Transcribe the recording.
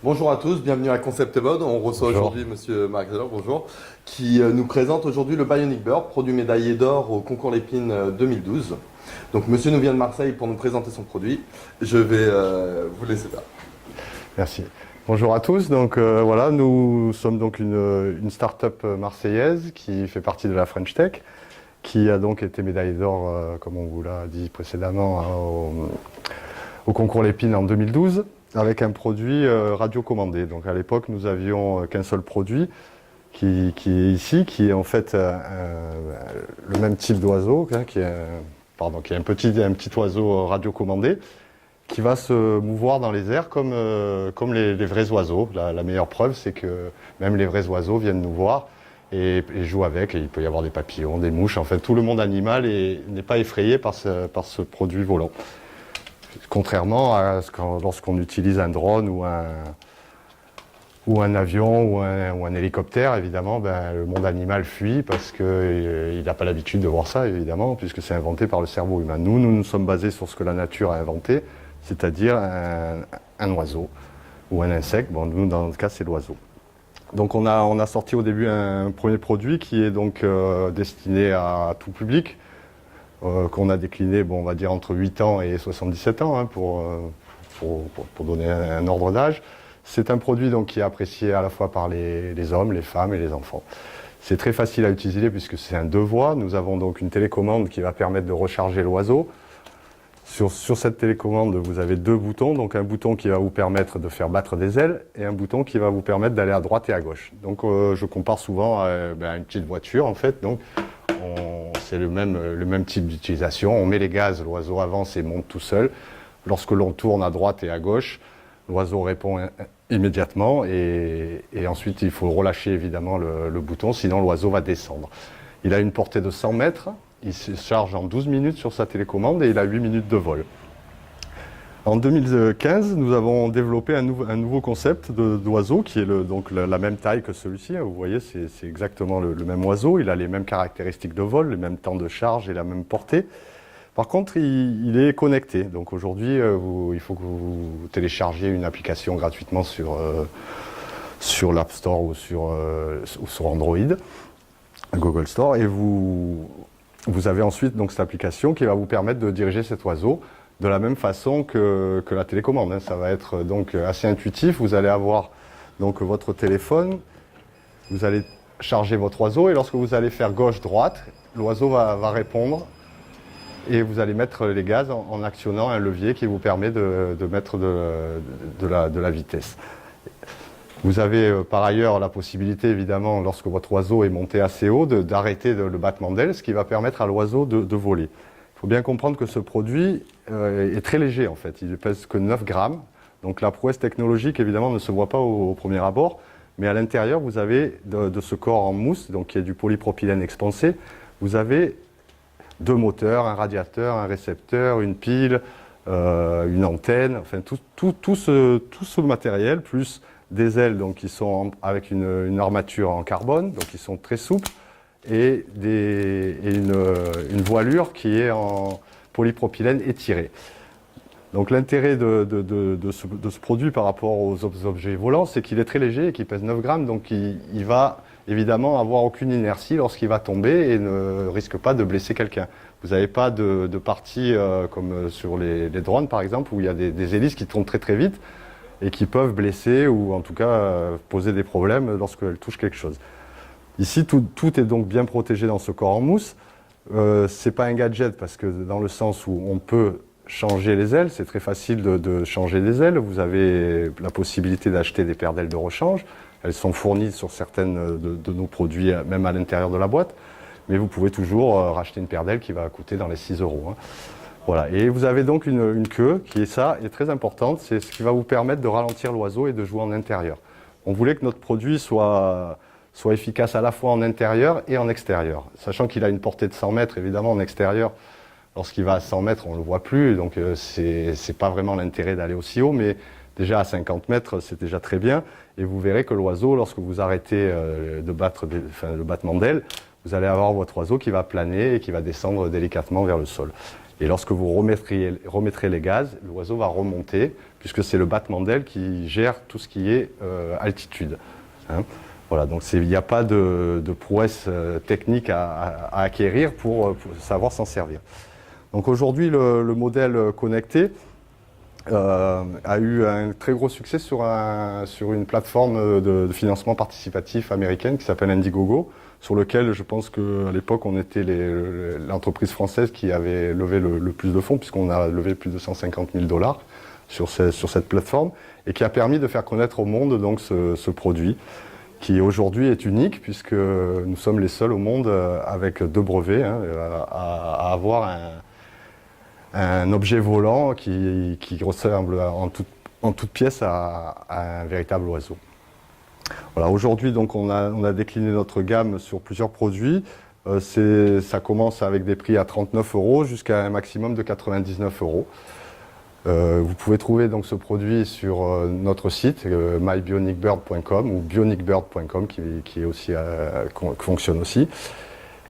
Bonjour à tous, bienvenue à Concept Mode. On reçoit Bonjour. aujourd'hui Monsieur Marc Zeller, bonjour, qui nous présente aujourd'hui le Bionic Bird, produit médaillé d'or au concours Lépine 2012. Donc Monsieur nous vient de Marseille pour nous présenter son produit. Je vais vous laisser là. Merci. Bonjour à tous. Donc voilà, nous sommes donc une start-up marseillaise qui fait partie de la French Tech, qui a donc été médaillée d'or, comme on vous l'a dit précédemment, au concours Lépine en 2012, avec un produit radiocommandé. Donc à l'époque, nous avions qu'un seul produit qui est ici, qui est en fait le même type d'oiseau, hein, qui est un petit oiseau radiocommandé, qui va se mouvoir dans les airs comme les vrais oiseaux. La meilleure preuve, c'est que même les vrais oiseaux viennent nous voir et jouent avec. Et il peut y avoir des papillons, des mouches, en fait, tout le monde animal n'est pas effrayé par ce produit volant. Contrairement à lorsqu'on utilise un drone ou un avion ou un hélicoptère, évidemment, le monde animal fuit parce qu'il n'a pas l'habitude de voir ça, évidemment, puisque c'est inventé par le cerveau humain. Nous nous sommes basés sur ce que la nature a inventé, c'est-à-dire un oiseau ou un insecte. Bon, nous, dans notre cas, c'est l'oiseau. Donc on a sorti au début un premier produit qui est donc destiné à tout public, qu'on a décliné, bon, on va dire, entre 8 ans et 77 ans, hein, pour donner un ordre d'âge. C'est un produit donc, qui est apprécié à la fois par les hommes, les femmes et les enfants. C'est très facile à utiliser puisque c'est un 2 voies. Nous avons donc une télécommande qui va permettre de recharger l'oiseau. Sur cette télécommande, vous avez 2 boutons. Donc un bouton qui va vous permettre de faire battre des ailes et un bouton qui va vous permettre d'aller à droite et à gauche. Donc je compare souvent à une petite voiture en fait. Donc c'est le même type d'utilisation. On met les gaz, l'oiseau avance et monte tout seul. Lorsque l'on tourne à droite et à gauche, l'oiseau répond immédiatement et ensuite il faut relâcher évidemment le bouton, sinon l'oiseau va descendre. Il a une portée de 100 mètres, il se charge en 12 minutes sur sa télécommande et il a 8 minutes de vol. En 2015, nous avons développé un nouveau concept d'oiseau qui est donc la même taille que celui-ci. Vous voyez, c'est exactement le même oiseau, il a les mêmes caractéristiques de vol, les mêmes temps de charge et la même portée. Par contre, il est connecté. Donc aujourd'hui, il faut que vous téléchargiez une application gratuitement sur l'App Store ou sur Android, Google Store, et vous avez ensuite donc cette application qui va vous permettre de diriger cet oiseau de la même façon que la télécommande. Hein. Ça va être donc assez intuitif. Vous allez avoir donc votre téléphone, vous allez charger votre oiseau et lorsque vous allez faire gauche-droite, l'oiseau va répondre. Et vous allez mettre les gaz en actionnant un levier qui vous permet de mettre de la vitesse. Vous avez par ailleurs la possibilité, évidemment, lorsque votre oiseau est monté assez haut, d'arrêter le battement d'ailes, ce qui va permettre à l'oiseau de voler. Il faut bien comprendre que ce produit est très léger, en fait. Il ne pèse que 9 grammes. Donc la prouesse technologique, évidemment, ne se voit pas au premier abord. Mais à l'intérieur, vous avez de ce corps en mousse, donc qui est du polypropylène expansé, vous avez 2 moteurs, un radiateur, un récepteur, une pile, une antenne, enfin tout ce matériel, plus des ailes donc, qui sont avec une armature en carbone, donc qui sont très souples, et une voilure qui est en polypropylène étiré. Donc l'intérêt de ce produit par rapport aux objets volants, c'est qu'il est très léger et qu'il pèse 9 grammes, donc il va évidemment avoir aucune inertie lorsqu'il va tomber et ne risque pas de blesser quelqu'un. Vous n'avez pas de partie comme sur les drones par exemple, où il y a des hélices qui tournent très très vite et qui peuvent blesser ou en tout cas poser des problèmes lorsqu'elles touchent quelque chose. Ici, tout est donc bien protégé dans ce corps en mousse. C'est pas un gadget parce que dans le sens où on peut changer les ailes, c'est très facile de changer des ailes. Vous avez la possibilité d'acheter des paires d'ailes de rechange. Elles sont fournies sur certaines de nos produits, même à l'intérieur de la boîte. Mais vous pouvez toujours racheter une paire d'ailes qui va coûter dans les 6 €. Hein. Voilà. Et vous avez donc une queue qui est très importante. C'est ce qui va vous permettre de ralentir l'oiseau et de jouer en intérieur. On voulait que notre produit soit efficace à la fois en intérieur et en extérieur. Sachant qu'il a une portée de 100 mètres, évidemment, en extérieur. Lorsqu'il va à 100 mètres, on ne le voit plus. Donc c'est pas vraiment l'intérêt d'aller aussi haut. Mais déjà à 50 mètres, c'est déjà très bien. Et vous verrez que l'oiseau, lorsque vous arrêtez le battement d'ailes, vous allez avoir votre oiseau qui va planer et qui va descendre délicatement vers le sol. Et lorsque vous remettrez les gaz, l'oiseau va remonter, puisque c'est le battement d'aile qui gère tout ce qui est altitude. Hein. Voilà, donc il n'y a pas de prouesse technique à acquérir pour savoir s'en servir. Donc aujourd'hui, le modèle connecté a eu un très gros succès sur une plateforme de financement participatif américaine qui s'appelle Indiegogo, sur lequel je pense qu'à l'époque on était l'entreprise française qui avait levé le plus de fonds, puisqu'on a levé plus de 150 000 $ sur cette plateforme, et qui a permis de faire connaître au monde donc ce produit, qui aujourd'hui est unique, puisque nous sommes les seuls au monde avec 2 brevets à avoir un objet volant qui ressemble en toute pièce à un véritable oiseau. Voilà, aujourd'hui, donc, on a décliné notre gamme sur plusieurs produits. Ça commence avec des prix à 39 € jusqu'à un maximum de 99 €. Vous pouvez trouver donc ce produit sur notre site mybionicbird.com ou bionicbird.com qui fonctionne aussi.